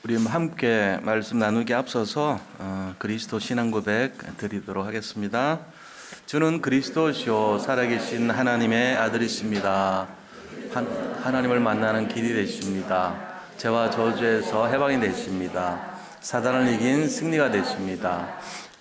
우리 함께 말씀 나누기 앞서서 그리스도 신앙 고백 드리도록 하겠습니다. 주는 그리스도시요 살아계신 하나님의 아들이십니다. 하나님을 만나는 길이 되십니다. 죄와 저주에서 해방이 되십니다. 사단을 이긴 승리가 되십니다.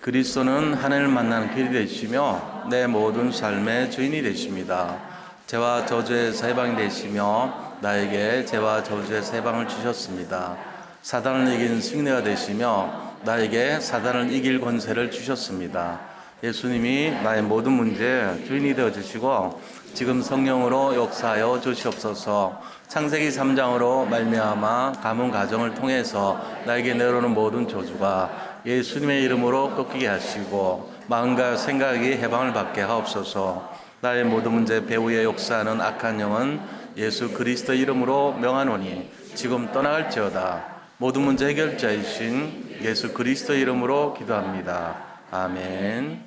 그리스도는 하나님을 만나는 길이 되시며 내 모든 삶의 주인이 되십니다. 죄와 저주에서 해방이 되시며 나에게 죄와 저주에서 해방을 주셨습니다. 사단을 이긴 승리가 되시며 나에게 사단을 이길 권세를 주셨습니다. 예수님이 나의 모든 문제 주인이 되어주시고 지금 성령으로 역사하여 주시옵소서. 창세기 3장으로 말미암아 가문 가정을 통해서 나에게 내려오는 모든 저주가 예수님의 이름으로 꺾이게 하시고 마음과 생각이 해방을 받게 하옵소서. 나의 모든 문제 배후에 역사하는 악한 영은 예수 그리스도 이름으로 명하노니 지금 떠나갈지어다. 모든 문제 해결자이신 예수 그리스도 이름으로 기도합니다. 아멘.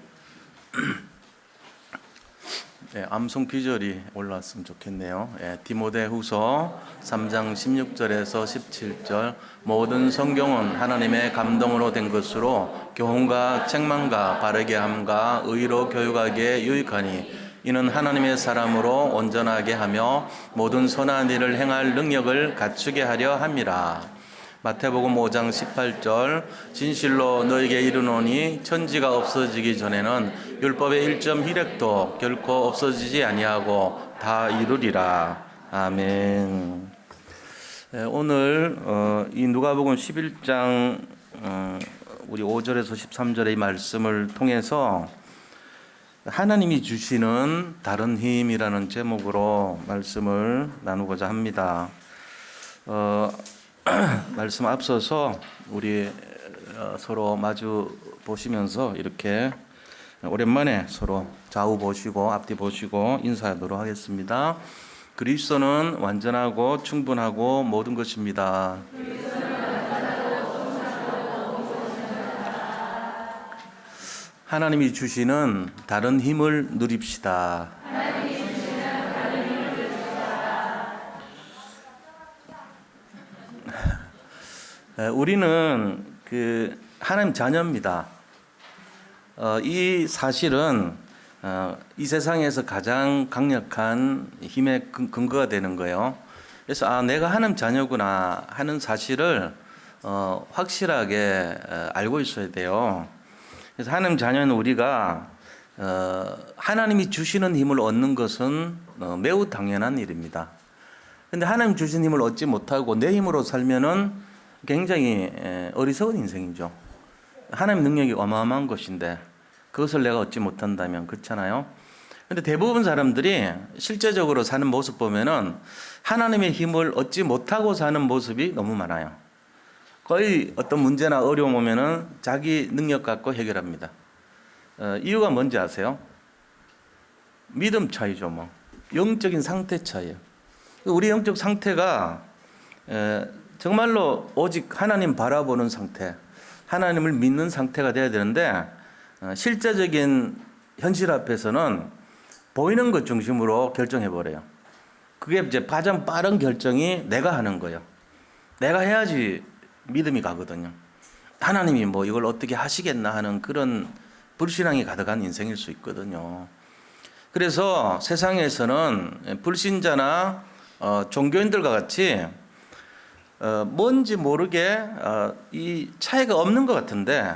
네, 암송 비절이 올라왔으면 좋겠네요. 디모데후서 3장 16절에서 17절 모든 성경은 하나님의 감동으로 된 것으로 교훈과 책망과 바르게 함과 의로 교육하기에 유익하니 이는 하나님의 사람으로 온전하게 하며 모든 선한 일을 행할 능력을 갖추게 하려 함이라. 마태복음 5장 18절 진실로 너에게 이르노니 천지가 없어지기 전에는 율법의 일점 희렉도 결코 없어지지 아니하고 다 이루리라. 아멘. 오늘 이 누가복음 11장 우리 5절에서 13절의 말씀을 통해서 하나님이 주시는 다른 힘이라는 제목으로 말씀을 나누고자 합니다. 말씀 앞서서 우리 서로 마주 보시면서 이렇게 오랜만에 서로 좌우 보시고 앞뒤 보시고 인사하도록 하겠습니다. 그리스도는 완전하고 충분하고 모든 것입니다. 하나님이 주시는 다른 힘을 누립시다. 우리는 하나님 자녀입니다. 이 사실은 이 세상에서 가장 강력한 힘의 근거가 되는 거예요. 그래서 내가 하나님 자녀구나 하는 사실을 확실하게 알고 있어야 돼요. 그래서 하나님 자녀는 우리가 하나님이 주시는 힘을 얻는 것은 매우 당연한 일입니다. 그런데 하나님 주신 힘을 얻지 못하고 내 힘으로 살면은 굉장히 어리석은 인생이죠. 하나님 능력이 어마어마한 것인데 그것을 내가 얻지 못한다면 그렇잖아요. 그런데 대부분 사람들이 실제적으로 사는 모습 보면은 하나님의 힘을 얻지 못하고 사는 모습이 너무 많아요. 거의 어떤 문제나 어려움 오면은 자기 능력 갖고 해결합니다. 이유가 뭔지 아세요? 믿음 차이죠, 뭐. 영적인 상태 차이예요. 우리 영적 상태가 정말로 오직 하나님 바라보는 상태, 하나님을 믿는 상태가 돼야 되는데 실제적인 현실 앞에서는 보이는 것 중심으로 결정해버려요. 그게 이제 가장 빠른 결정이 내가 하는 거예요. 내가 해야지 믿음이 가거든요. 하나님이 뭐 이걸 어떻게 하시겠나 하는 그런 불신앙이 가득한 인생일 수 있거든요. 그래서 세상에서는 불신자나 종교인들과 같이 뭔지 모르게 이 차이가 없는 것 같은데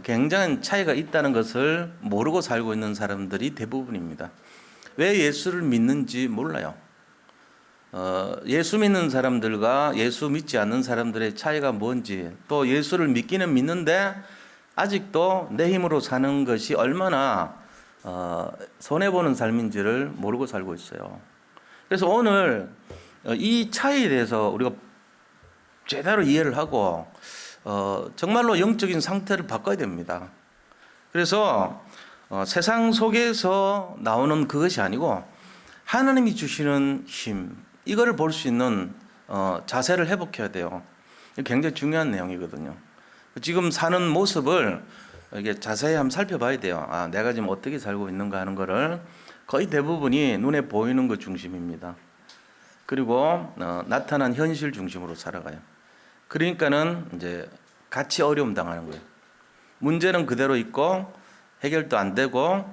굉장한 차이가 있다는 것을 모르고 살고 있는 사람들이 대부분입니다. 왜 예수를 믿는지 몰라요. 예수 믿는 사람들과 예수 믿지 않는 사람들의 차이가 뭔지, 또 예수를 믿기는 믿는데 아직도 내 힘으로 사는 것이 얼마나 손해보는 삶인지를 모르고 살고 있어요. 그래서 오늘 이 차이에 대해서 우리가 제대로 이해를 하고 정말로 영적인 상태를 바꿔야 됩니다. 그래서 세상 속에서 나오는 그것이 아니고 하나님이 주시는 힘, 이거를 볼 수 있는 자세를 회복해야 돼요. 굉장히 중요한 내용이거든요. 지금 사는 모습을 이게 자세히 한번 살펴봐야 돼요. 내가 지금 어떻게 살고 있는가 하는 거를 거의 대부분이 눈에 보이는 것 중심입니다. 그리고 나타난 현실 중심으로 살아가요. 그러니까는 이제 같이 어려움 당하는 거예요. 문제는 그대로 있고 해결도 안 되고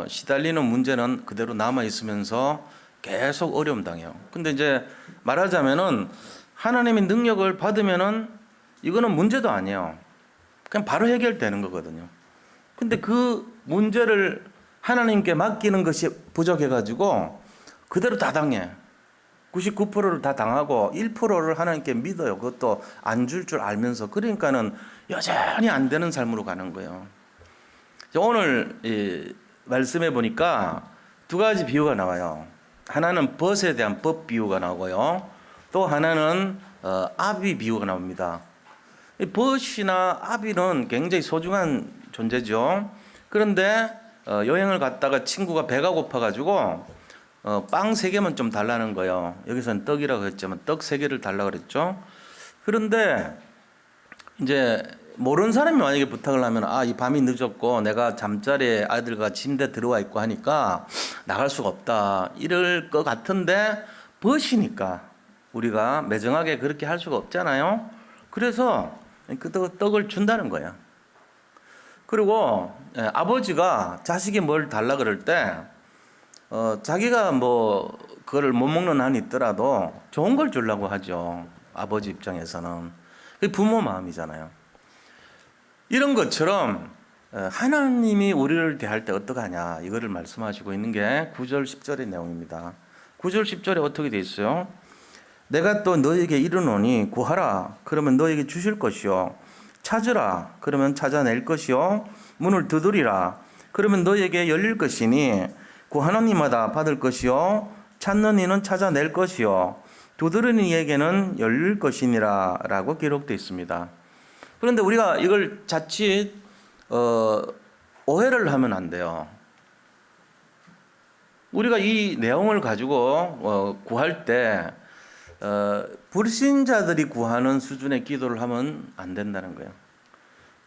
시달리는 문제는 그대로 남아 있으면서 계속 어려움 당해요. 근데 이제 말하자면은 하나님의 능력을 받으면은 이거는 문제도 아니에요. 그냥 바로 해결되는 거거든요. 근데 그 문제를 하나님께 맡기는 것이 부족해가지고 그대로 다 당해. 99%를 다 당하고 1%를 하나님께 믿어요. 그것도 안 줄 줄 알면서. 그러니까는 여전히 안 되는 삶으로 가는 거예요. 오늘 말씀해 보니까 두 가지 비유가 나와요. 하나는 벗에 대한 법 비유가 나오고요. 또 하나는 아비 비유가 나옵니다. 벗이나 아비는 굉장히 소중한 존재죠. 그런데 여행을 갔다가 친구가 배가 고파가지고 빵 3개만 좀 달라는 거예요. 여기서는 떡이라고 했지만 떡 3개를 달라고 그랬죠. 그런데 이제 모르는 사람이 만약에 부탁을 하면 이 밤이 늦었고 내가 잠자리에 아들과 침대 들어와 있고 하니까 나갈 수가 없다 이럴 것 같은데 벗이니까 우리가 매정하게 그렇게 할 수가 없잖아요. 그래서 그 떡을 준다는 거예요. 그리고 아버지가 자식이 뭘 달라 그럴 때 자기가 뭐 그거를 못 먹는 한이 있더라도 좋은 걸 주려고 하죠. 아버지 입장에서는. 그게 부모 마음이잖아요. 이런 것처럼 하나님이 우리를 대할 때 어떡하냐 이거를 말씀하시고 있는 게 9절 10절의 내용입니다. 9절 10절에 어떻게 돼 있어요? 내가 또 너에게 이르노니 구하라 그러면 너에게 주실 것이요 찾으라 그러면 찾아낼 것이요 문을 두드리라 그러면 너에게 열릴 것이니 구하는 이마다 받을 것이요 찾는 이는 찾아낼 것이요 두드리는 이에게는 열릴 것이니라 라고 기록되어 있습니다. 그런데 우리가 이걸 자칫 오해를 하면 안 돼요. 우리가 이 내용을 가지고 구할 때 불신자들이 구하는 수준의 기도를 하면 안 된다는 거예요.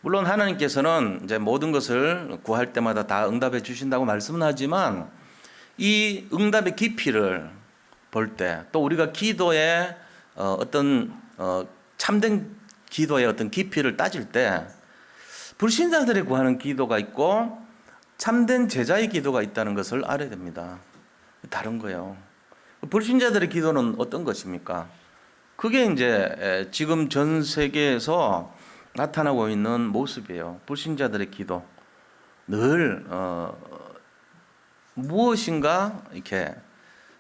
물론 하나님께서는 이제 모든 것을 구할 때마다 다 응답해 주신다고 말씀은 하지만 이 응답의 깊이를 볼 때 또 우리가 기도의 어떤 참된 기도의 어떤 깊이를 따질 때 불신자들이 구하는 기도가 있고 참된 제자의 기도가 있다는 것을 알아야 됩니다. 다른 거예요. 불신자들의 기도는 어떤 것입니까? 그게 이제 지금 전 세계에서 나타나고 있는 모습이에요. 불신자들의 기도. 늘 무엇인가 이렇게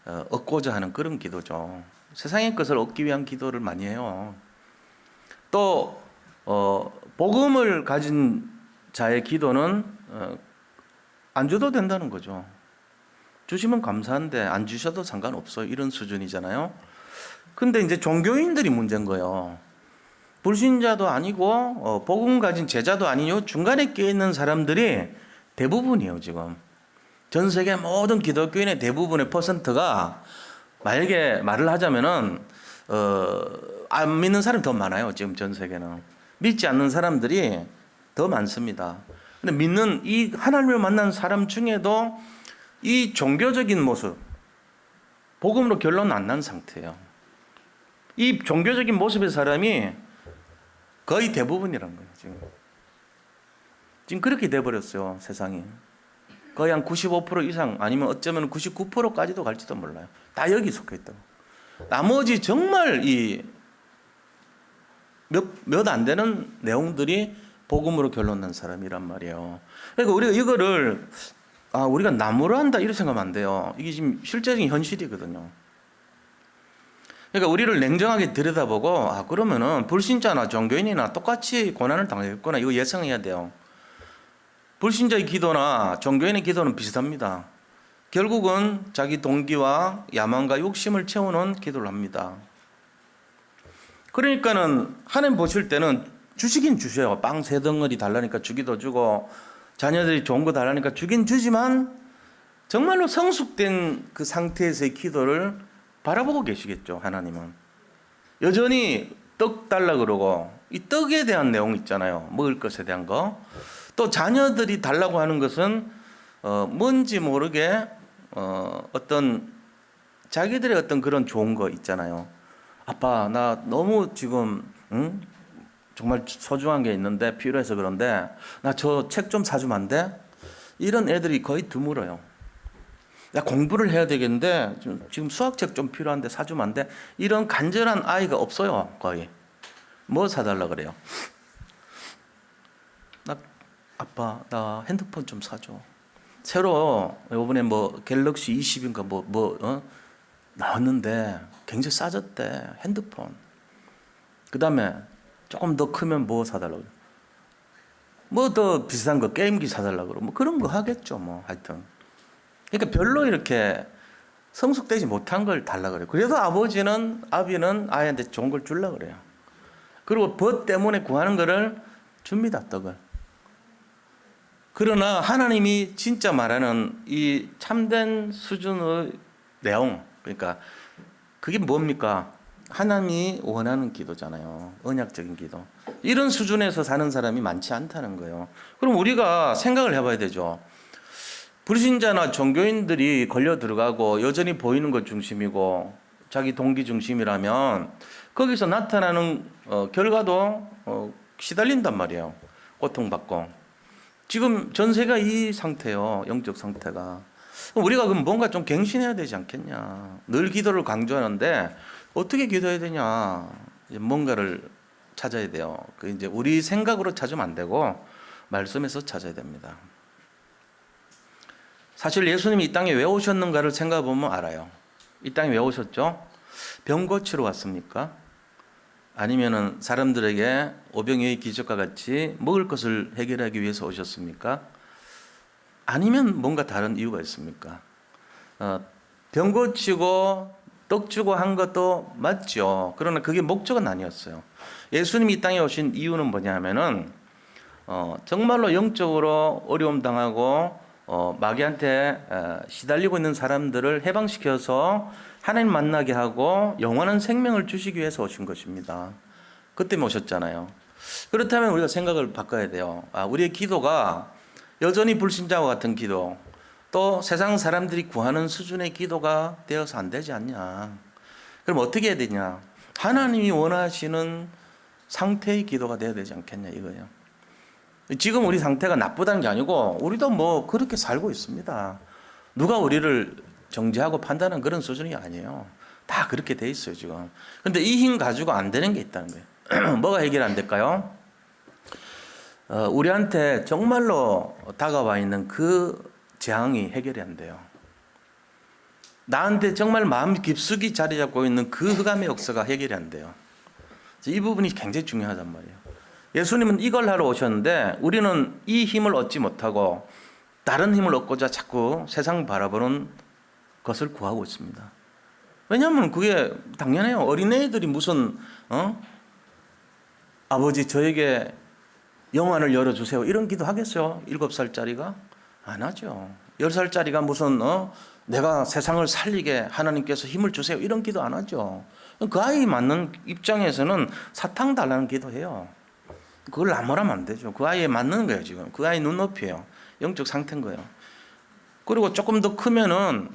얻고자 하는 그런 기도죠. 세상의 것을 얻기 위한 기도를 많이 해요. 또 복음을 가진 자의 기도는 안 줘도 된다는 거죠. 주시면 감사한데 안 주셔도 상관없어요. 이런 수준이잖아요. 근데 이제 종교인들이 문제인 거예요. 불신자도 아니고 복음 가진 제자도 아니요 중간에 끼어 있는 사람들이 대부분이에요. 지금 전 세계 모든 기독교인의 대부분의 퍼센트가 만약에 말을 하자면은 안 믿는 사람이 더 많아요. 지금 전 세계는 믿지 않는 사람들이 더 많습니다. 근데 믿는 이 하나님을 만난 사람 중에도 이 종교적인 모습, 복음으로 결론 안 난 상태예요. 이 종교적인 모습의 사람이 거의 대부분이란 거예요. 지금 그렇게 돼버렸어요. 세상이. 거의 한 95% 이상 아니면 어쩌면 99%까지도 갈지도 몰라요. 다 여기 속해 있다고. 나머지 정말 이 몇 안 되는 내용들이 복음으로 결론 난 사람이란 말이에요. 그러니까 우리가 이거를 우리가 나무를 한다 이렇게 생각하면 안 돼요. 이게 지금 실제적인 현실이거든요. 그러니까 우리를 냉정하게 들여다보고 그러면은 불신자나 종교인이나 똑같이 고난을 당하겠구나 이거 예상해야 돼요. 불신자의 기도나 종교인의 기도는 비슷합니다. 결국은 자기 동기와 야망과 욕심을 채우는 기도를 합니다. 그러니까는 하나님 보실 때는 주시긴 주셔요. 빵 3덩어리 달라니까 주기도 주고 자녀들이 좋은 거 달라니까 주긴 주지만 정말로 성숙된 그 상태에서의 기도를 바라보고 계시겠죠. 하나님은 여전히 떡 달라 그러고 이 떡에 대한 내용 있잖아요. 먹을 것에 대한 거. 또 자녀들이 달라고 하는 것은 뭔지 모르게 어떤 자기들의 어떤 그런 좋은 거 있잖아요. 아빠 나 너무 지금 응? 정말 소중한 게 있는데 필요해서 그런데 나 저 책 좀 사주면 안 돼? 이런 애들이 거의 드물어요. 나 공부를 해야 되겠는데 지금 수학책 좀 필요한데 사주면 안 돼? 이런 간절한 아이가 없어요. 거의. 뭐 사달라 그래요? 나 아빠 나 핸드폰 좀 사줘. 새로 이번에 뭐 갤럭시 20인가 나왔는데 굉장히 싸졌대. 핸드폰. 그 다음에 조금 더 크면 뭐 사달라고 그래? 뭐 더 비싼 거 게임기 사달라고 그러고 뭐 그런 거 하겠죠. 뭐 하여튼. 그러니까 별로 이렇게 성숙되지 못한 걸 달라 그래요. 그래도 아비는 아이한테 좋은 걸 주려 그래요. 그리고 벗 때문에 구하는 거를 줍니다. 떡을. 그러나 하나님이 진짜 말하는 이 참된 수준의 내용, 그러니까 그게 뭡니까? 하나님이 원하는 기도잖아요. 언약적인 기도. 이런 수준에서 사는 사람이 많지 않다는 거예요. 그럼 우리가 생각을 해봐야 되죠. 불신자나 종교인들이 걸려 들어가고 여전히 보이는 것 중심이고 자기 동기 중심이라면 거기서 나타나는 결과도 시달린단 말이에요. 고통받고. 지금 전 세계가 이 상태예요. 영적 상태가. 우리가 그럼 뭔가 좀 갱신해야 되지 않겠냐. 늘 기도를 강조하는데 어떻게 기도해야 되냐. 뭔가를 찾아야 돼요. 그 이제 우리 생각으로 찾으면 안 되고 말씀에서 찾아야 됩니다. 사실 예수님이 이 땅에 왜 오셨는가를 생각해 보면 알아요. 이 땅에 왜 오셨죠? 병 고치러 왔습니까? 아니면은 사람들에게 오병이의 기적과 같이 먹을 것을 해결하기 위해서 오셨습니까? 아니면 뭔가 다른 이유가 있습니까? 병 고치고 떡 주고 한 것도 맞죠. 그러나 그게 목적은 아니었어요. 예수님이 이 땅에 오신 이유는 뭐냐면은 정말로 영적으로 어려움 당하고 마귀한테 시달리고 있는 사람들을 해방시켜서 하나님 만나게 하고 영원한 생명을 주시기 위해서 오신 것입니다. 그때 오셨잖아요. 그렇다면 우리가 생각을 바꿔야 돼요. 우리의 기도가 여전히 불신자와 같은 기도, 또 세상 사람들이 구하는 수준의 기도가 되어서 안 되지 않냐. 그럼 어떻게 해야 되냐. 하나님이 원하시는 상태의 기도가 되어야 되지 않겠냐 이거예요. 지금 우리 상태가 나쁘다는 게 아니고 우리도 뭐 그렇게 살고 있습니다. 누가 우리를 정죄하고 판단하는 그런 수준이 아니에요. 다 그렇게 돼 있어요 지금. 근데 이 힘 가지고 안 되는 게 있다는 거예요. 뭐가 해결 안 될까요? 우리한테 정말로 다가와 있는 그 재앙이 해결이 안 돼요. 나한테 정말 마음 깊숙이 자리 잡고 있는 그 흑암의 역사가 해결이 안 돼요. 이 부분이 굉장히 중요하단 말이에요. 예수님은 이걸 하러 오셨는데 우리는 이 힘을 얻지 못하고 다른 힘을 얻고자 자꾸 세상 바라보는 것을 구하고 있습니다. 왜냐하면 그게 당연해요. 어린애들이 무슨 아버지 저에게 영안을 열어주세요 이런 기도 하겠어요? 7살짜리가? 안 하죠. 10살짜리가 무슨 내가 세상을 살리게 하나님께서 힘을 주세요 이런 기도 안 하죠. 그 아이 맞는 입장에서는 사탕 달라는 기도해요. 그걸 나무라면 안 되죠. 그 아이에 맞는 거예요 지금. 그 아이 눈높이에요. 영적 상태인 거예요. 그리고 조금 더 크면은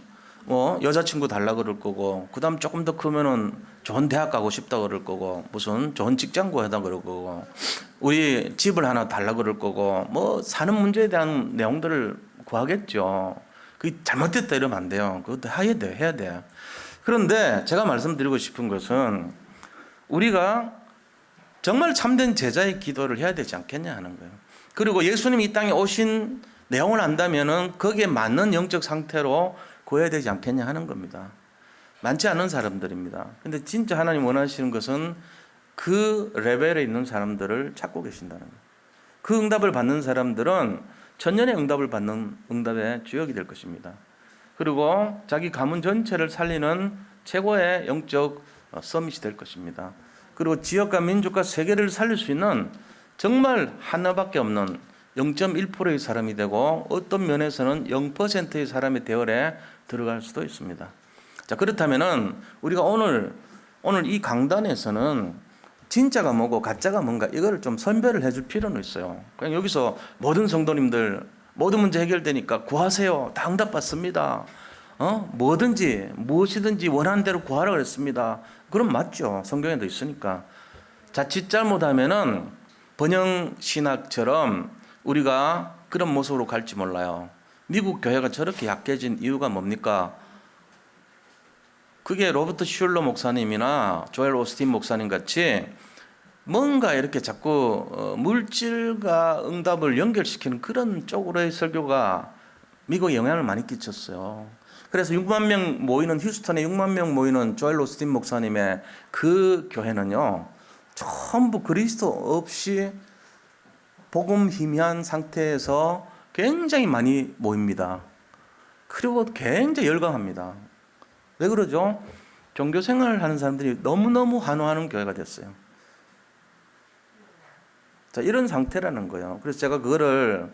여자친구 달라 그럴 거고, 그 다음 조금 더 크면은 좋은 대학 가고 싶다 그럴 거고, 무슨 좋은 직장 구하다 그럴 거고, 우리 집을 하나 달라 그럴 거고, 뭐 사는 문제에 대한 내용들을 구하겠죠. 그게 잘못됐다 이러면 안 돼요. 그것도 해야 돼. 그런데 제가 말씀드리고 싶은 것은 우리가 정말 참된 제자의 기도를 해야 되지 않겠냐 하는 거예요. 그리고 예수님이 이 땅에 오신 내용을 안다면은 거기에 맞는 영적 상태로 구해야 되지 않겠냐 하는 겁니다. 많지 않은 사람들입니다. 근데 진짜 하나님 원하시는 것은 그 레벨에 있는 사람들을 찾고 계신다는 거예요. 그 응답을 받는 사람들은 천년의 응답을 받는 응답의 주역이 될 것입니다. 그리고 자기 가문 전체를 살리는 최고의 영적 서밋이 될 것입니다. 그리고 지역과 민족과 세계를 살릴 수 있는 정말 하나밖에 없는 0.1%의 사람이 되고 어떤 면에서는 0%의 사람의 대열에 들어갈 수도 있습니다. 자, 그렇다면은 우리가 오늘 이 강단에서는 진짜가 뭐고 가짜가 뭔가 이거를 좀 선별을 해줄 필요는 있어요. 그냥 여기서 모든 성도님들 모든 문제 해결되니까 구하세요. 다 응답받습니다. 무엇이든지 원하는 대로 구하라 그랬습니다. 그럼 맞죠. 성경에도 있으니까. 자칫 잘못하면은 번영 신학처럼 우리가 그런 모습으로 갈지 몰라요. 미국 교회가 저렇게 약해진 이유가 뭡니까? 그게 로버트 슐러 목사님이나 조엘 오스틴 목사님 같이 뭔가 이렇게 자꾸 물질과 응답을 연결시키는 그런 쪽으로의 설교가 미국에 영향을 많이 끼쳤어요. 그래서 6만 명 모이는 휴스턴에 6만 명 모이는 조엘 오스틴 목사님의 그 교회는요, 전부 그리스도 없이 복음 희미한 상태에서 굉장히 많이 모입니다. 그리고 굉장히 열광합니다. 왜 그러죠? 종교 생활을 하는 사람들이 너무너무 환호하는 교회가 됐어요. 자, 이런 상태라는 거예요. 그래서 제가 그거를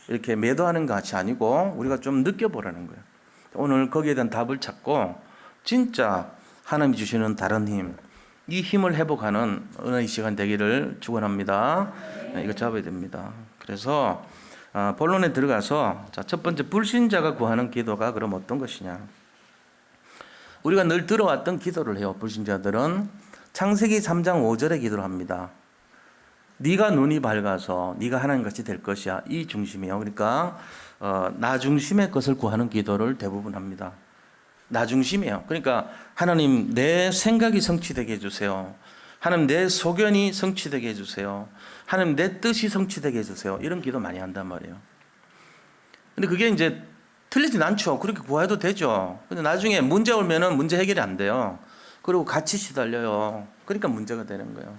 이렇게 매도하는 것이 아니고 우리가 좀 느껴보라는 거예요. 오늘 거기에 대한 답을 찾고 진짜 하나님이 주시는 다른 힘, 이 힘을 회복하는 은혜의 시간 되기를 축원합니다. 이거 잡아야 됩니다. 그래서 본론에 들어가서 자, 첫 번째 불신자가 구하는 기도가 그럼 어떤 것이냐? 우리가 늘 들어왔던 기도를 해요. 불신자들은 창세기 3장 5절의 기도를 합니다. 네가 눈이 밝아서 네가 하나님같이 될 것이야. 이 중심이에요. 그러니까 나 중심의 것을 구하는 기도를 대부분 합니다. 나 중심이에요. 그러니까 하나님 내 생각이 성취되게 해주세요. 하나님 내 소견이 성취되게 해주세요. 하나님 내 뜻이 성취되게 해주세요. 이런 기도 많이 한단 말이에요. 근데 그게 이제 틀리진 않죠. 그렇게 구해도 되죠. 근데 나중에 문제 오면은 문제 해결이 안 돼요. 그리고 같이 시달려요. 그러니까 문제가 되는 거예요.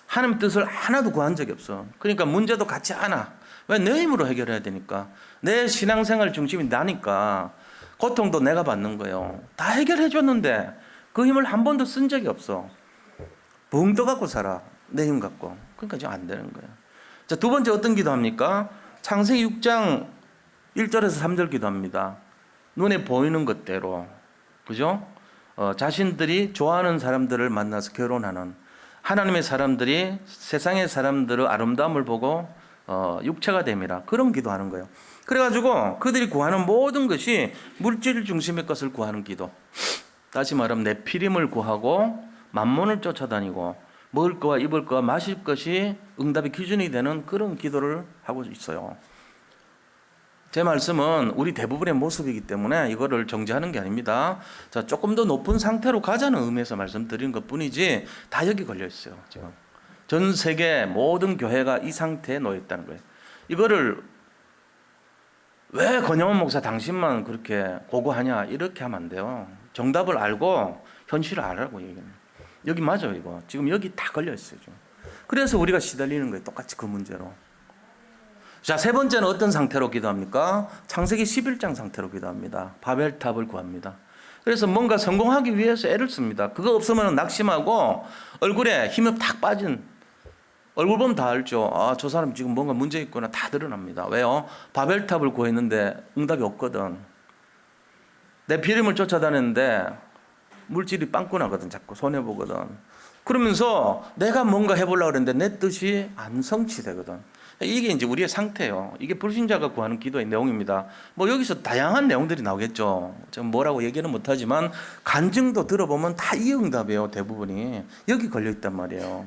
하나님 뜻을 하나도 구한 적이 없어. 그러니까 문제도 같이 하나. 왜? 내 힘으로 해결해야 되니까. 내 신앙생활 중심이 나니까 고통도 내가 받는 거예요. 다 해결해 줬는데 그 힘을 한 번도 쓴 적이 없어. 붕 떠갖고 살아. 내 힘 갖고. 그러니까 지금 안 되는 거예요. 자, 두 번째 어떤 기도합니까? 창세기 6장 1절에서 3절 기도합니다. 눈에 보이는 것대로, 그죠? 자신들이 좋아하는 사람들을 만나서 결혼하는 하나님의 사람들이 세상의 사람들의 아름다움을 보고 육체가 됨이라 그런 기도하는 거예요. 그래가지고 그들이 구하는 모든 것이 물질 중심의 것을 구하는 기도. 다시 말하면 내 피림을 구하고 만몬을 쫓아다니고 먹을 거와 입을 거와 마실 것이 응답의 기준이 되는 그런 기도를 하고 있어요. 제 말씀은 우리 대부분의 모습이기 때문에 이거를 정죄하는 게 아닙니다. 자, 조금 더 높은 상태로 가자는 의미에서 말씀드린 것 뿐이지 다 여기 걸려 있어요. 지금 전 세계 모든 교회가 이 상태에 놓여 있다는 거예요. 이거를 왜 권영원 목사 당신만 그렇게 고고하냐 이렇게 하면 안 돼요. 정답을 알고 현실을 알라고 얘기해요. 여기 맞아요. 이거 지금 여기 다 걸려 있어요. 지금. 그래서 우리가 시달리는 거예요. 똑같이 그 문제로. 자, 세 번째는 어떤 상태로 기도합니까? 창세기 11장 상태로 기도합니다. 바벨탑을 구합니다. 그래서 뭔가 성공하기 위해서 애를 씁니다. 그거 없으면 낙심하고 얼굴에 힘이 탁 빠진, 얼굴 보면 다 알죠. 아, 저 사람 지금 뭔가 문제 있구나. 다 드러납니다. 왜요? 바벨탑을 구했는데 응답이 없거든. 내 피림을 쫓아다녔는데 물질이 빵꾸나거든. 자꾸 손해보거든. 그러면서 내가 뭔가 해보려고 그랬는데 내 뜻이 안 성취되거든. 이게 이제 우리의 상태예요. 이게 불신자가 구하는 기도의 내용입니다. 뭐 여기서 다양한 내용들이 나오겠죠. 제가 뭐라고 얘기는 못하지만 간증도 들어보면 다 이 응답이에요. 대부분이 여기 걸려 있단 말이에요.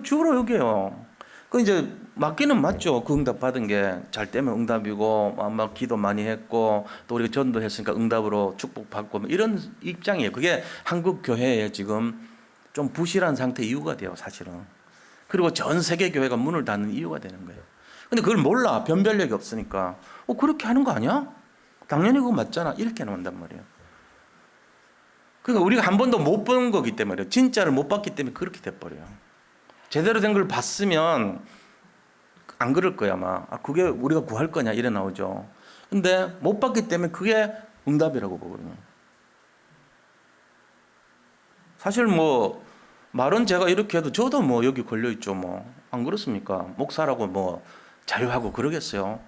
주로 여기에요. 그 이제 맞기는 맞죠. 그 응답 받은 게 잘 되면 응답이고 아마 기도 많이 했고 또 우리가 전도했으니까 응답으로 축복받고 이런 입장이에요. 그게 한국 교회에 지금 좀 부실한 상태 이유가 돼요. 사실은. 그리고 전 세계 교회가 문을 닫는 이유가 되는 거예요. 근데 그걸 몰라. 변별력이 없으니까. 그렇게 하는 거 아니야? 당연히 그거 맞잖아. 이렇게 나온단 말이에요. 그러니까 우리가 한 번도 못 본 거기 때문에 진짜를 못 봤기 때문에 그렇게 돼버려요. 제대로 된 걸 봤으면 안 그럴 거야 아마. 그게 우리가 구할 거냐 이래 나오죠. 근데 못 봤기 때문에 그게 응답이라고 보거든요. 사실 뭐 말은 제가 이렇게 해도 저도 뭐 여기 걸려 있죠. 뭐 안 그렇습니까? 목사라고 뭐 자유하고 그러겠어요.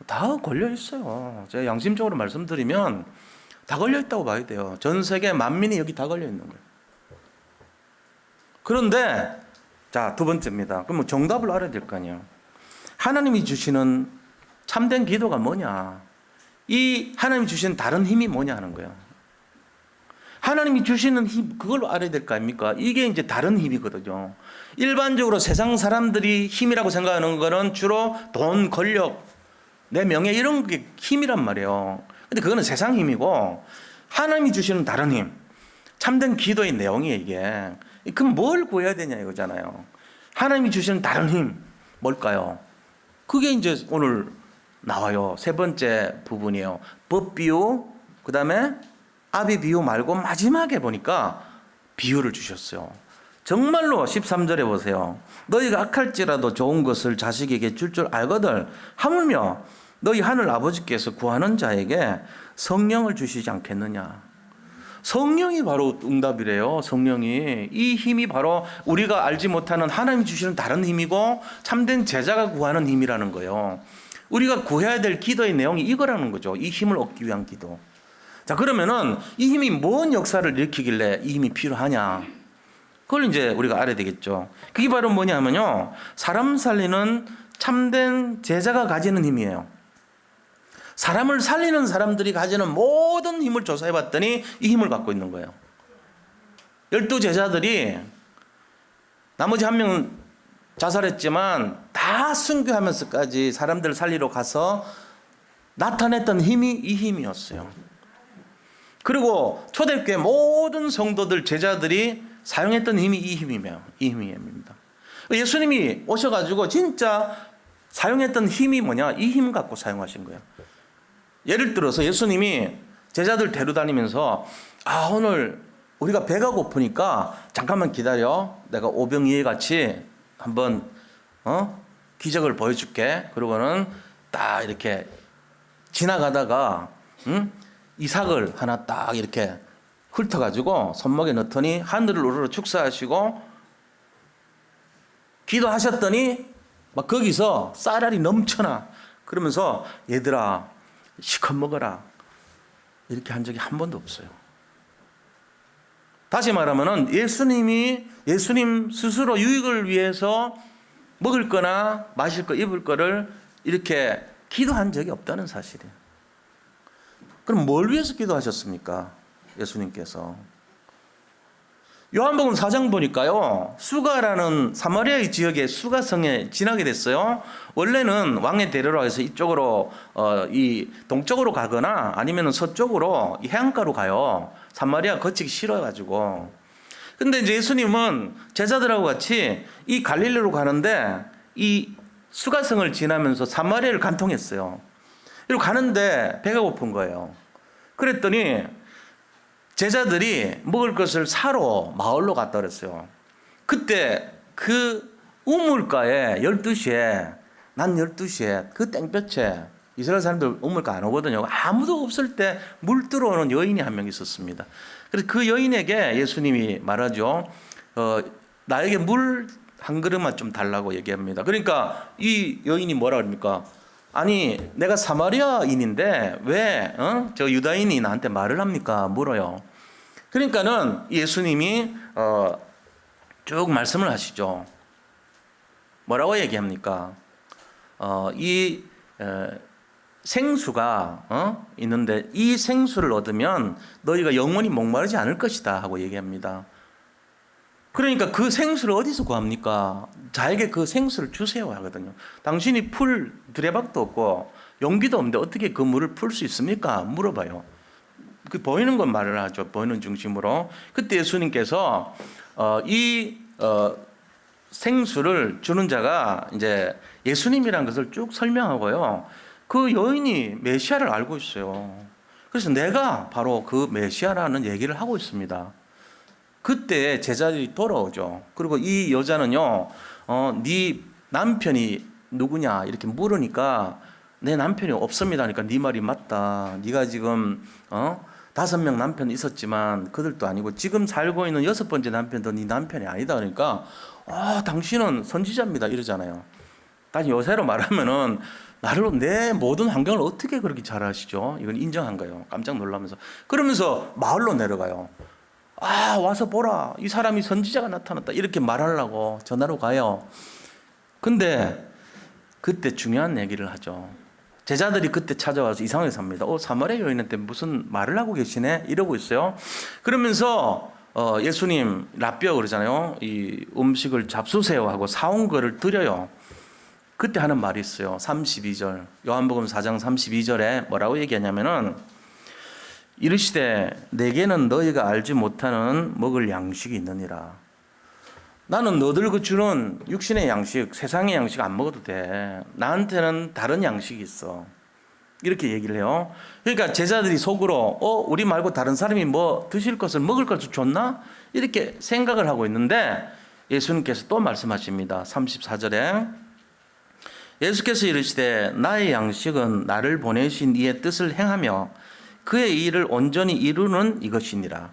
다 걸려 있어요. 제가 양심적으로 말씀드리면 다 걸려 있다고 봐야 돼요. 전 세계 만민이 여기 다 걸려 있는 거예요. 그런데 자, 두 번째입니다. 그럼 정답을 알아야 될 거 아니에요. 하나님이 주시는 참된 기도가 뭐냐? 이 하나님이 주시는 다른 힘이 뭐냐 하는 거예요. 하나님이 주시는 힘, 그걸 알아야 될 거 아닙니까? 이게 이제 다른 힘이거든요. 일반적으로 세상 사람들이 힘이라고 생각하는 거는 주로 돈, 권력, 내 명예 이런 게 힘이란 말이에요. 근데 그거는 세상 힘이고 하나님이 주시는 다른 힘, 참된 기도의 내용이에요, 이게. 그럼 뭘 구해야 되냐 이거잖아요. 하나님이 주시는 다른 힘, 뭘까요? 그게 이제 오늘 나와요. 세 번째 부분이에요. 법비유, 그 다음에 아비비유 말고 마지막에 보니까 비유를 주셨어요. 정말로 13절에 보세요. 너희가 악할지라도 좋은 것을 자식에게 줄 줄 알거든 하물며 너희 하늘 아버지께서 구하는 자에게 성령을 주시지 않겠느냐. 성령이 바로 응답이래요. 성령이. 이 힘이 바로 우리가 알지 못하는 하나님이 주시는 다른 힘이고 참된 제자가 구하는 힘이라는 거예요. 우리가 구해야 될 기도의 내용이 이거라는 거죠. 이 힘을 얻기 위한 기도. 자, 그러면은 이 힘이 뭔 역사를 일으키길래 이 힘이 필요하냐? 그걸 이제 우리가 알아야 되겠죠. 그게 바로 뭐냐 하면요. 사람 살리는 참된 제자가 가지는 힘이에요. 사람을 살리는 사람들이 가지는 모든 힘을 조사해 봤더니 이 힘을 갖고 있는 거예요. 12제자들이 나머지 한 명은 자살했지만 다 순교하면서까지 사람들을 살리러 가서 나타냈던 힘이 이 힘이었어요. 그리고 초대교회 모든 성도들 제자들이 사용했던 힘이 이 힘입니다. 예수님이 오셔가지고 진짜 사용했던 힘이 뭐냐? 이 힘 갖고 사용하신 거예요. 예를 들어서 예수님이 제자들 데려다니면서 오늘 우리가 배가 고프니까 잠깐만 기다려. 내가 오병이어 같이 한번 기적을 보여줄게. 그러고는 딱 이렇게 지나가다가 이삭을 하나 딱 이렇게 훑어가지고 손목에 넣더니 하늘을 우러러 축사하시고 기도하셨더니 막 거기서 쌀알이 넘쳐나. 그러면서 얘들아 시컷 먹어라. 이렇게 한 적이 한 번도 없어요. 다시 말하면은 예수님 스스로 유익을 위해서 먹을 거나 마실 거 입을 거를 이렇게 기도한 적이 없다는 사실이에요. 그럼 뭘 위해서 기도하셨습니까? 예수님께서. 요한복음 4장 보니까요. 수가라는 사마리아의 지역의 수가성에 지나게 됐어요. 원래는 왕의 대로라 해서 이쪽으로 이 동쪽으로 가거나 아니면 서쪽으로 이 해안가로 가요. 사마리아 거치기 싫어가지고. 근데 이제 예수님은 제자들하고 같이 이 갈릴리로 가는데 이 수가성을 지나면서 사마리아를 간통했어요. 그리고 가는데 배가 고픈 거예요. 그랬더니 제자들이 먹을 것을 사러 마을로 갔다 그랬어요. 그때 그 우물가에 12시에 난 12시에 그 땡볕에 이스라엘 사람들 우물가 안 오거든요. 아무도 없을 때 물 들어오는 여인이 한 명 있었습니다. 그래서 그 여인에게 예수님이 말하죠. 나에게 물 한 그릇만 좀 달라고 얘기합니다. 그러니까 이 여인이 뭐라 그럽니까? 아니 내가 사마리아인인데 왜 저 유다인이 나한테 말을 합니까? 물어요. 그러니까는 예수님이 쭉 말씀을 하시죠. 뭐라고 얘기합니까? 이 생수가 있는데 이 생수를 얻으면 너희가 영원히 목마르지 않을 것이다 하고 얘기합니다. 그러니까 그 생수를 어디서 구합니까? 자에게 그 생수를 주세요 하거든요. 당신이 풀 두레박도 없고 용기도 없는데 어떻게 그 물을 풀 수 있습니까? 물어봐요. 그 보이는 건 말을 하죠. 보이는 중심으로. 그때 예수님께서 이 생수를 주는 자가 이제 예수님이라는 것을 쭉 설명하고요. 그 여인이 메시아를 알고 있어요. 그래서 내가 바로 그 메시아라는 얘기를 하고 있습니다. 그때 제자들이 돌아오죠. 그리고 이 여자는요, 네 남편이 누구냐 이렇게 물으니까 내 남편이 없습니다. 그러니까 네 말이 맞다. 네가 지금 5명 남편 있었지만 그들도 아니고 지금 살고 있는 6번째 남편도 네 남편이 아니다. 그러니까 당신은 선지자입니다 이러잖아요. 다시 요새로 말하면은 나를 내 모든 환경을 어떻게 그렇게 잘 아시죠? 이건 인정한 거예요. 깜짝 놀라면서. 그러면서 마을로 내려가요. 와서 보라. 이 사람이 선지자가 나타났다. 이렇게 말하려고 전화로 가요. 근데 그때 중요한 얘기를 하죠. 제자들이 그때 찾아와서 이상하게 삽니다. 사마리아 여인한테 무슨 말을 하고 계시네? 이러고 있어요. 그러면서 예수님 라비어 그러잖아요. 이 음식을 잡수세요 하고 사온 거를 드려요. 그때 하는 말이 있어요. 32절 요한복음 4장 32절에 뭐라고 얘기하냐면은 이르시되 내게는 너희가 알지 못하는 먹을 양식이 있느니라. 나는 너들 주는 육신의 양식, 세상의 양식 안 먹어도 돼. 나한테는 다른 양식이 있어. 이렇게 얘기를 해요. 그러니까 제자들이 속으로 우리 말고 다른 사람이 뭐 드실 것을 먹을 것을 줬나? 이렇게 생각을 하고 있는데 예수님께서 또 말씀하십니다. 34절에 예수께서 이르시되 나의 양식은 나를 보내신 이의 뜻을 행하며 그의 일을 온전히 이루는 이것이니라.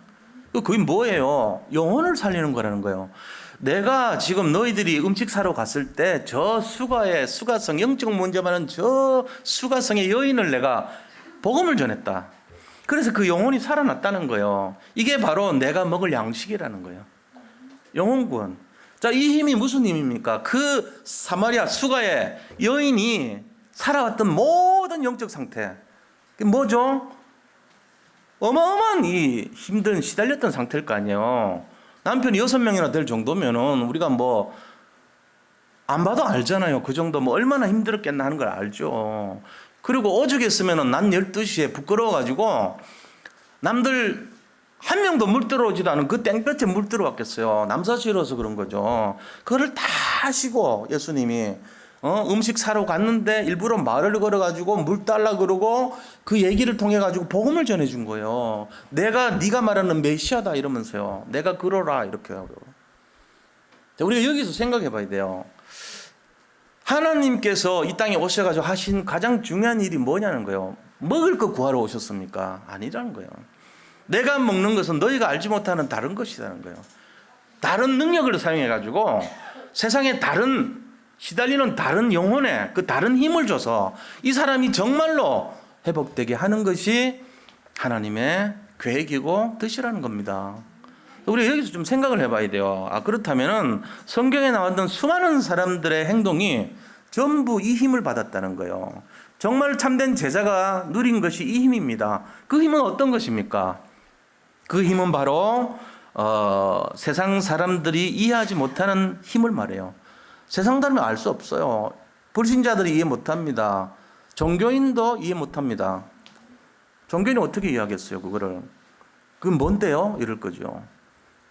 그게 뭐예요? 영혼을 살리는 거라는 거예요. 내가 지금 너희들이 음식 사러 갔을 때 저 수가의 수가성, 영적 문제 많은 저 수가성의 여인을 내가 복음을 전했다. 그래서 그 영혼이 살아났다는 거예요. 이게 바로 내가 먹을 양식이라는 거예요. 영혼구원. 자, 이 힘이 무슨 힘입니까? 그 사마리아 수가의 여인이 살아왔던 모든 영적 상태. 그게 뭐죠? 어마어마한 이 힘든 시달렸던 상태일 거 아니에요. 남편이 6명이나 될 정도면은 우리가 뭐 안 봐도 알잖아요. 그 정도 뭐 얼마나 힘들었겠나 하는 걸 알죠. 그리고 오죽했으면은 낮 12시에 부끄러워가지고 남들 한 명도 물 들어오지도 않은 그 땡볕에 물 들어왔겠어요. 남사 싫어서 그런 거죠. 그거를 다 하시고 예수님이 음식 사러 갔는데 일부러 말을 걸어가지고 물 달라 그러고 그 얘기를 통해 가지고 복음을 전해준 거예요. 네가 말하는 메시아다 이러면서요. 내가 그러라 이렇게 하고. 우리가 여기서 생각해 봐야 돼요. 하나님께서 이 땅에 오셔가지고 하신 가장 중요한 일이 뭐냐는 거예요. 먹을 거 구하러 오셨습니까? 아니라는 거예요. 내가 먹는 것은 너희가 알지 못하는 다른 것이라는 거예요. 다른 능력을 사용해가지고 세상에 다른 시달리는 다른 영혼에 그 다른 힘을 줘서 이 사람이 정말로 회복되게 하는 것이 하나님의 계획이고 뜻이라는 겁니다. 우리가 여기서 좀 생각을 해봐야 돼요. 그렇다면은 성경에 나왔던 수많은 사람들의 행동이 전부 이 힘을 받았다는 거예요. 정말 참된 제자가 누린 것이 이 힘입니다. 그 힘은 어떤 것입니까? 그 힘은 바로 세상 사람들이 이해하지 못하는 힘을 말해요. 세상 사람은 알 수 없어요. 불신자들이 이해 못합니다. 종교인도 이해 못합니다. 종교인이 어떻게 이해하겠어요, 그거를? 그건 뭔데요? 이럴 거죠.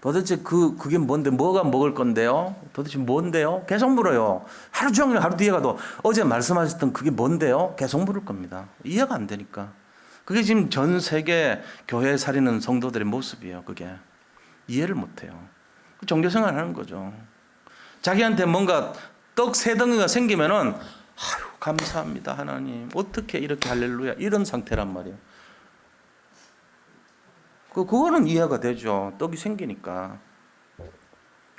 도대체 그게 뭔데, 뭐가 먹을 건데요? 도대체 뭔데요? 계속 물어요. 하루 종일 하루 뒤에 가도 어제 말씀하셨던 그게 뭔데요? 계속 물을 겁니다. 이해가 안 되니까. 그게 지금 전 세계 교회 살리는 성도들의 모습이에요, 그게. 이해를 못 해요. 종교 생활 하는 거죠. 자기한테 뭔가 떡 세 덩이가 생기면은, 감사합니다, 하나님. 어떻게 이렇게 할렐루야. 이런 상태란 말이에요. 그거는 이해가 되죠. 떡이 생기니까.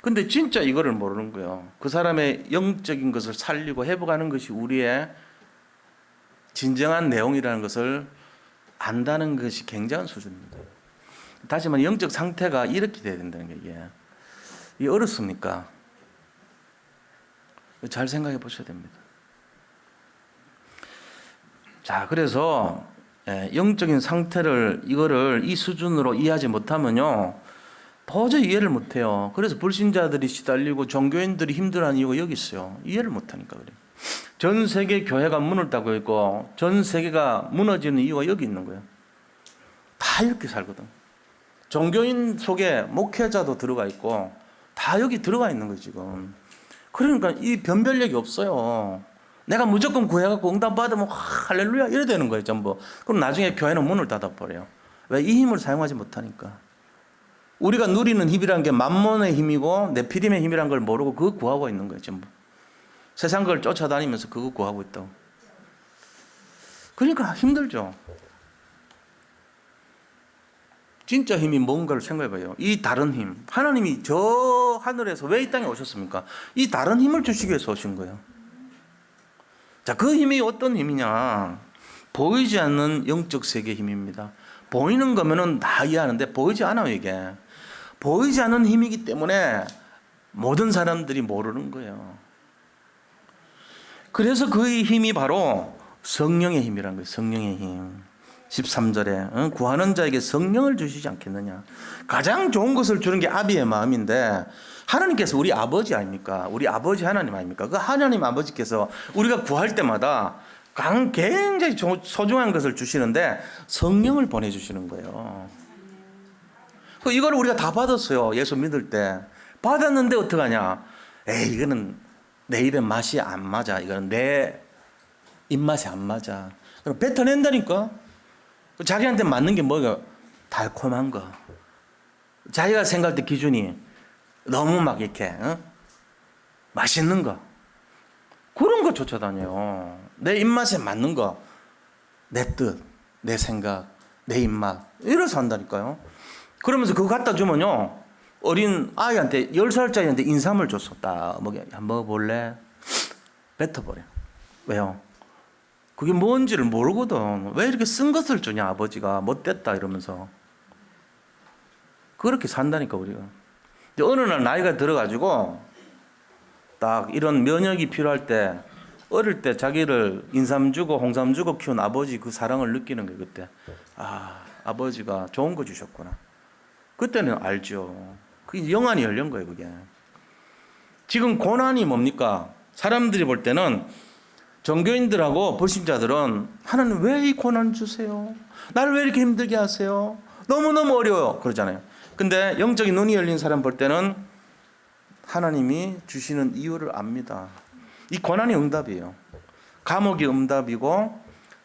근데 진짜 이거를 모르는 거예요. 그 사람의 영적인 것을 살리고 회복하는 것이 우리의 진정한 내용이라는 것을 안다는 것이 굉장한 수준입니다. 다시 말해 영적 상태가 이렇게 돼야 된다는 게 이게 어렵습니까? 잘 생각해 보셔야 됩니다. 자, 그래서 영적인 상태를 이거를 이 수준으로 이해하지 못하면요 도저히 이해를 못해요. 그래서 불신자들이 시달리고 종교인들이 힘들어하는 이유가 여기 있어요. 이해를 못하니까 그래요. 전 세계 교회가 문을 닫고 있고 전 세계가 무너지는 이유가 여기 있는 거예요. 다 이렇게 살거든. 종교인 속에 목회자도 들어가 있고 다 여기 들어가 있는 거예요 지금. 그러니까 이 변별력이 없어요. 내가 무조건 구해갖고 응답 받으면 할렐루야 이래 되는 거예요 전부. 그럼 나중에 교회는 문을 닫아버려요. 왜? 이 힘을 사용하지 못하니까. 우리가 누리는 힘이란 게 만몬의 힘이고 네피림의 힘이란 걸 모르고 그거 구하고 있는 거예요 전부. 세상 걸 쫓아다니면서 그거 구하고 있다고. 그러니까 힘들죠. 진짜 힘이 뭔가를 생각해봐요. 이 다른 힘. 하나님이 저 하늘에서 왜 이 땅에 오셨습니까? 이 다른 힘을 주시기 위해서 오신 거예요. 자, 그 힘이 어떤 힘이냐? 보이지 않는 영적 세계의 힘입니다. 보이는 거면은 다 이해하는데 보이지 않아요, 이게. 보이지 않는 힘이기 때문에 모든 사람들이 모르는 거예요. 그래서 그 힘이 바로 성령의 힘이란 거예요. 성령의 힘. 13절에 구하는 자에게 성령을 주시지 않겠느냐. 가장 좋은 것을 주는 게 아비의 마음인데 하나님께서 우리 아버지 아닙니까? 우리 아버지 하나님 아닙니까? 그 하나님 아버지께서 우리가 구할 때마다 굉장히 소중한 것을 주시는데 성령을 보내주시는 거예요. 이걸 우리가 다 받았어요. 예수 믿을 때. 받았는데 어떡하냐. 에이, 이거는 내 입에 맛이 안 맞아. 이거는 내 입맛이 안 맞아. 그럼 뱉어낸다니까. 자기한테 맞는 게 뭐가 달콤한 거. 자기가 생각할 때 기준이 너무 막 이렇게 맛있는 거. 그런 거 쫓아다녀요. 내 입맛에 맞는 거. 내 뜻, 내 생각, 내 입맛. 이래서 한다니까요. 그러면서 그거 갖다 주면요. 어린 아이한테 10살짜리한테 인삼을 줬었다. 한번 먹어볼래? 뱉어버려. 왜요? 그게 뭔지를 모르거든. 왜 이렇게 쓴 것을 주냐 아버지가. 못됐다 이러면서. 그렇게 산다니까 우리가. 어느 날 나이가 들어가지고 딱 이런 면역이 필요할 때 어릴 때 자기를 인삼 주고 홍삼 주고 키운 아버지 그 사랑을 느끼는 거예요. 그때 아버지가 좋은 거 주셨구나. 그때는 알죠. 그게 영안이 열린 거예요. 그게. 지금 고난이 뭡니까? 사람들이 볼 때는 종교인들하고 불신자들은 하나님 왜 이 고난 주세요? 나를 왜 이렇게 힘들게 하세요? 너무너무 어려워요. 그러잖아요. 근데 영적인 눈이 열린 사람 볼 때는 하나님이 주시는 이유를 압니다. 이 고난이 응답이에요. 감옥이 응답이고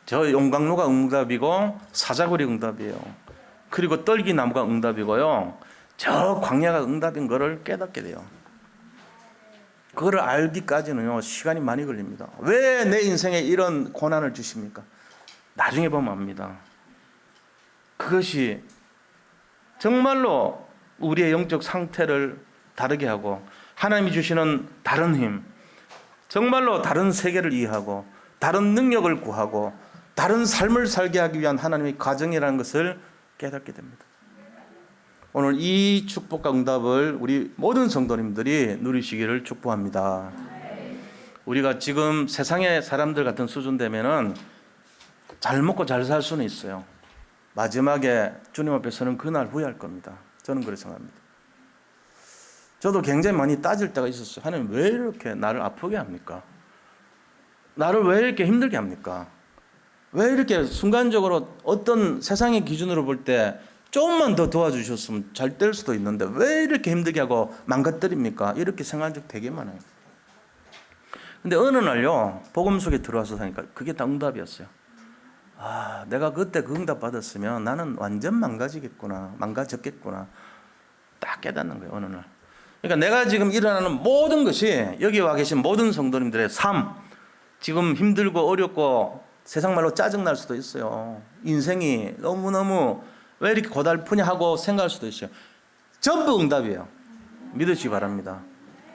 저 용광로가 응답이고 사자굴이 응답이에요. 그리고 떨기나무가 응답이고요. 저 광야가 응답인 거를 깨닫게 돼요. 그거를 알기까지는요 시간이 많이 걸립니다. 왜 내 인생에 이런 고난을 주십니까? 나중에 보면 압니다. 그것이 정말로 우리의 영적 상태를 다르게 하고 하나님이 주시는 다른 힘, 정말로 다른 세계를 이해하고 다른 능력을 구하고 다른 삶을 살게 하기 위한 하나님의 과정이라는 것을 깨닫게 됩니다. 오늘 이 축복과 응답을 우리 모든 성도님들이 누리시기를 축복합니다. 우리가 지금 세상의 사람들 같은 수준 되면은 잘 먹고 잘 살 수는 있어요. 마지막에 주님 앞에 서는 그날 후회할 겁니다. 저는 그렇게 생각합니다. 저도 굉장히 많이 따질 때가 있었어요. 하나님 왜 이렇게 나를 아프게 합니까? 나를 왜 이렇게 힘들게 합니까? 왜 이렇게 순간적으로 어떤 세상의 기준으로 볼 때 조금만 더 도와주셨으면 잘 될 수도 있는데 왜 이렇게 힘들게 하고 망가뜨립니까? 이렇게 생각한 적 되게 많아요. 근데 어느 날요 복음 속에 들어와서 사니까 그게 다 응답이었어요. 내가 그때 그 응답 받았으면 나는 완전 망가졌겠구나 딱 깨닫는 거예요. 어느 날. 그러니까 내가 지금 일어나는 모든 것이 여기 와 계신 모든 성도님들의 삶, 지금 힘들고 어렵고 세상 말로 짜증날 수도 있어요. 인생이 너무너무 왜 이렇게 고달프냐 하고 생각할 수도 있어요. 전부 응답이에요. 믿으시기 바랍니다.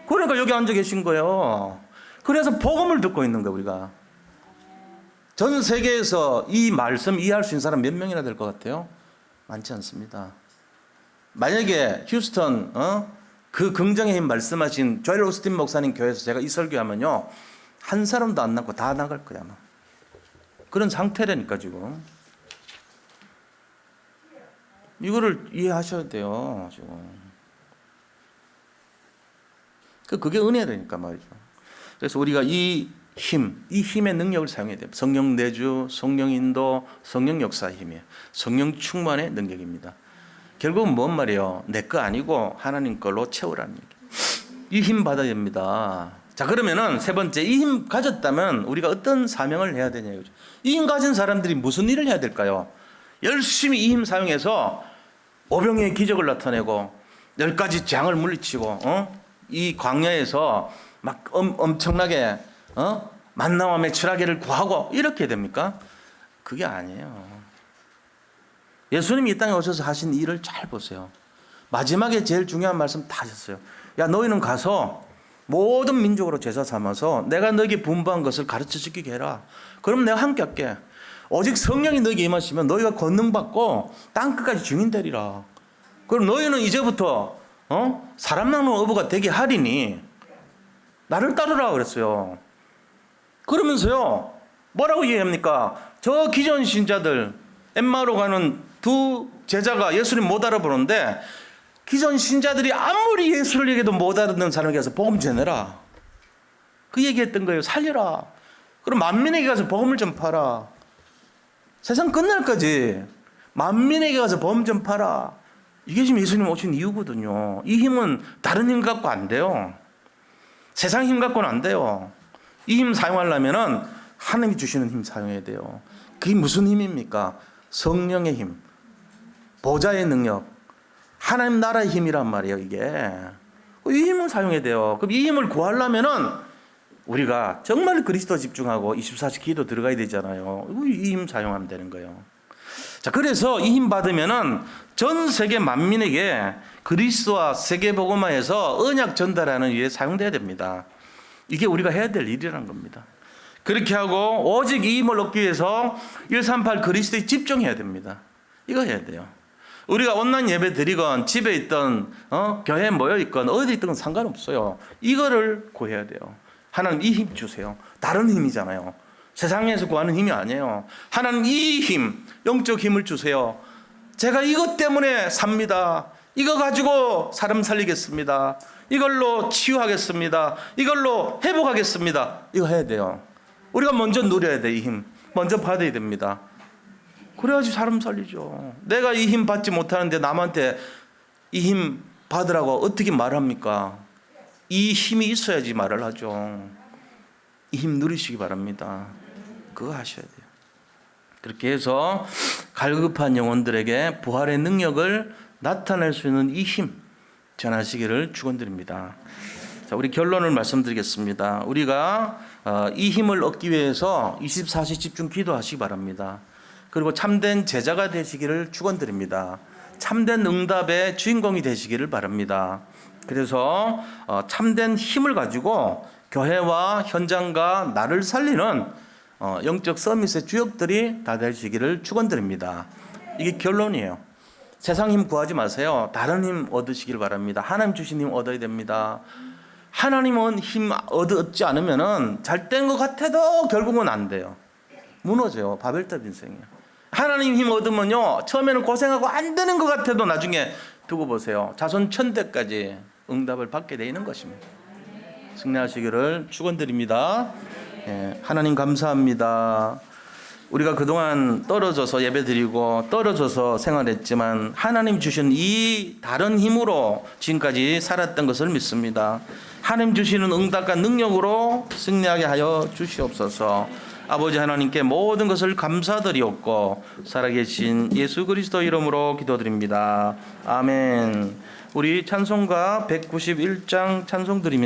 그러니까 여기 앉아 계신 거예요. 그래서 복음을 듣고 있는 거예요. 우리가 전 세계에서 이 말씀 이해할 수 있는 사람 몇 명이나 될 것 같아요? 많지 않습니다. 만약에 휴스턴 그 긍정의 힘 말씀하신 조엘 오스틴 목사님 교회에서 제가 이 설교하면요 한 사람도 안 남고 다 나갈 거야 아마. 그런 상태라니까 지금. 이거를 이해하셔야 돼요 지금. 그게 은혜라니까 말이죠. 그래서 우리가 이 힘의 능력을 사용해야 돼요. 성령 내주, 성령 인도, 성령 역사의 힘이에요. 성령 충만의 능력입니다. 결국은 뭔 말이에요? 내 거 아니고 하나님 걸로 채우라는 얘기. 이 힘 받아야 됩니다. 자, 그러면은 세 번째, 이 힘 가졌다면 우리가 어떤 사명을 해야 되냐 이거죠. 이 힘 가진 사람들이 무슨 일을 해야 될까요? 열심히 이 힘 사용해서 오병이의 기적을 나타내고 10가지 재앙을 물리치고 이 광야에서 막 엄청나게 만나와 메추라기를 구하고 이렇게 됩니까? 그게 아니에요. 예수님이 이 땅에 오셔서 하신 일을 잘 보세요. 마지막에 제일 중요한 말씀 다 하셨어요. 야, 너희는 가서 모든 민족으로 제자 삼아서 내가 너에게 분부한 것을 가르쳐 지키게 해라. 그럼 내가 함께 할게. 오직 성령이 너에게 임하시면 너희가 권능받고 땅끝까지 증인 되리라. 그럼 너희는 이제부터 사람 나누는 어부가 되게 하리니 나를 따르라 그랬어요. 그러면서요 뭐라고 이해합니까? 저 기존 신자들, 엠마오로 가는 두 제자가 예수님 못 알아보는데 기존 신자들이 아무리 예수를 얘기해도 못 알아듣는 사람에게 가서 복음 전해라. 그 얘기했던 거예요. 살려라. 그럼 만민에게 가서 복음을 전파라. 세상 끝날까지 만민에게 가서 복음 전파라. 이게 지금 예수님 오신 이유거든요. 이 힘은 다른 힘 갖고 안 돼요. 세상 힘 갖고는 안 돼요. 이 힘 사용하려면은 하나님이 주시는 힘 사용해야 돼요. 그게 무슨 힘입니까? 성령의 힘, 보좌의 능력, 하나님 나라의 힘이란 말이에요. 이게 이 힘을 사용해야 돼요. 그럼 이 힘을 구하려면은 우리가 정말 그리스도 집중하고 24시 기도 들어가야 되잖아요. 이 힘 사용하면 되는 거예요. 자, 그래서 이 힘 받으면은 전 세계 만민에게 그리스도와 세계 복음화에서 언약 전달하는 일에 사용돼야 됩니다. 이게 우리가 해야 될 일이라는 겁니다. 그렇게 하고 오직 이 힘을 얻기 위해서 138 그리스도에 집중해야 됩니다. 이거 해야 돼요. 우리가 온라인 예배 드리건 집에 있던 교회에 모여 있건 어디 있든 상관없어요. 이거를 구해야 돼요. 하나님 이 힘 주세요. 다른 힘이잖아요. 세상에서 구하는 힘이 아니에요. 하나님 이 힘, 영적 힘을 주세요. 제가 이것 때문에 삽니다. 이거 가지고 사람 살리겠습니다. 이걸로 치유하겠습니다. 이걸로 회복하겠습니다. 이거 해야 돼요. 우리가 먼저 누려야 돼. 이 힘 먼저 받아야 됩니다. 그래야지 사람 살리죠. 내가 이 힘 받지 못하는데 남한테 이 힘 받으라고 어떻게 말합니까? 이 힘이 있어야지 말을 하죠. 이 힘 누리시기 바랍니다. 그거 하셔야 돼요. 그렇게 해서 갈급한 영혼들에게 부활의 능력을 나타낼 수 있는 이 힘 전하시기를 축원드립니다. 자, 우리 결론을 말씀드리겠습니다. 우리가 이 힘을 얻기 위해서 24시 집중 기도하시기 바랍니다. 그리고 참된 제자가 되시기를 축원드립니다. 참된 응답의 주인공이 되시기를 바랍니다. 그래서 참된 힘을 가지고 교회와 현장과 나를 살리는 영적 서밋의 주역들이 다 되시기를 축원드립니다. 이게 결론이에요. 세상 힘 구하지 마세요. 다른 힘 얻으시길 바랍니다. 하나님 주신 힘 얻어야 됩니다. 하나님은 힘 얻지 않으면은 잘 된 것 같아도 결국은 안 돼요. 무너져요. 바벨탑 인생이에요. 하나님 힘 얻으면요, 처음에는 고생하고 안 되는 것 같아도 나중에 두고 보세요. 자손 천대까지 응답을 받게 되는 것입니다. 승리하시기를 축원드립니다. 하나님 감사합니다. 우리가 그동안 떨어져서 예배드리고 떨어져서 생활했지만 하나님 주신 이 다른 힘으로 지금까지 살았던 것을 믿습니다. 하나님 주시는 응답과 능력으로 승리하게 하여 주시옵소서. 아버지 하나님께 모든 것을 감사드리옵고 살아계신 예수 그리스도 이름으로 기도드립니다. 아멘. 우리 찬송가 191장 찬송 드리면서